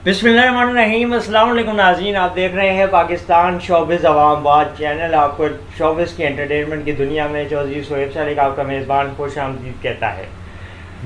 बिस्मिल्लाहिर्रहमानिर्रहीम। अस्सलाम वालेकुम नाज़रीन, आप देख रहे हैं पाकिस्तान शोबिज़ अवाम बात चैनल। आपको शोबिज़ की एंटरटेनमेंट की दुनिया में चौधरी सोहेब सालिक आपका मेज़बान खुश आमदीद कहता है।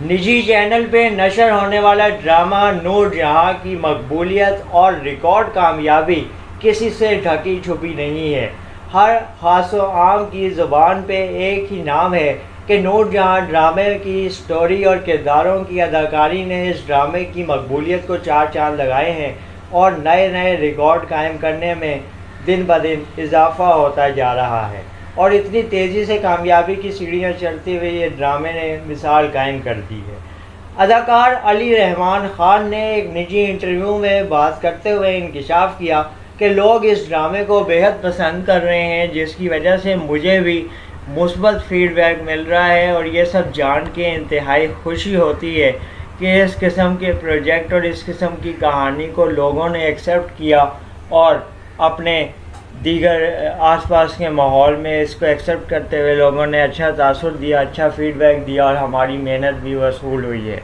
निजी चैनल पे नशर होने वाला ड्रामा नूर जहाँ की मकबूलियत और रिकॉर्ड कामयाबी किसी से ढकी छुपी नहीं है। हर खास व आम की ज़ुबान पे एक ही नाम है कि नूर जहाँ ड्रामे की स्टोरी और किरदारों की अदाकारी ने इस ड्रामे की मकबूलियत को चार चांद लगाए हैं और नए नए रिकॉर्ड कायम करने में दिन ब दिन इजाफ़ा होता जा रहा है। और इतनी तेज़ी से कामयाबी की सीढ़ियाँ चढ़ते हुए ये ड्रामे ने मिसाल कायम कर दी है। अदाकार अली रहमान ख़ान ने एक निजी इंटरव्यू में बात करते हुए इंकशाफ किया कि लोग इस ड्रामे को बेहद पसंद कर रहे हैं, जिसकी वजह से मुझे भी मुस्बत फीडबैक मिल रहा है और ये सब जान के इंतहाई खुशी होती है कि इस किस्म के प्रोजेक्ट और इस किस्म की कहानी को लोगों ने एक्सेप्ट किया और अपने दीगर आसपास के माहौल में इसको एक्सेप्ट करते हुए लोगों ने अच्छा तासुर दिया, अच्छा फीडबैक दिया और हमारी मेहनत भी वसूल हुई है।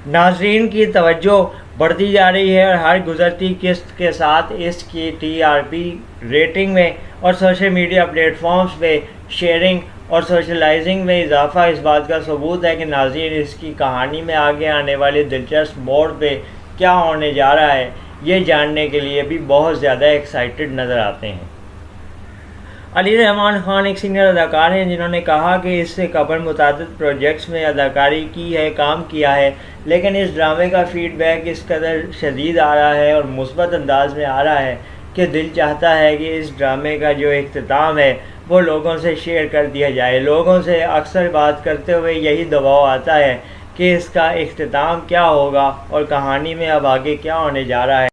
नाज़रीन की तवज्जो बढ़ती जा रही है और हर गुज़रती किस्त के साथ इसकी टीआरपी रेटिंग में और सोशल मीडिया प्लेटफॉर्म्स पे शेयरिंग और सोशलाइजिंग में इजाफा इस बात का सबूत है कि नाज़रीन इसकी कहानी में आगे आने वाले दिलचस्प मोड़ पे क्या होने जा रहा है ये जानने के लिए भी बहुत ज़्यादा एक्साइटेड नज़र आते हैं। अली रहमान ख़ान एक सीनियर अदाकार हैं जिन्होंने कहा कि इससे कबल मुतादिद प्रोजेक्ट्स में अदाकारी की है, काम किया है, लेकिन इस ड्रामे का फ़ीडबैक इस कदर शदीद आ रहा है और मुस्बत अंदाज में आ रहा है कि दिल चाहता है कि इस ड्रामे का जो इख्तिताम है वो लोगों से शेयर कर दिया जाए। लोगों से अक्सर बात करते हुए यही दबाव आता है कि इसका इख्तिताम क्या होगा और कहानी में अब आगे क्या होने जा रहा है।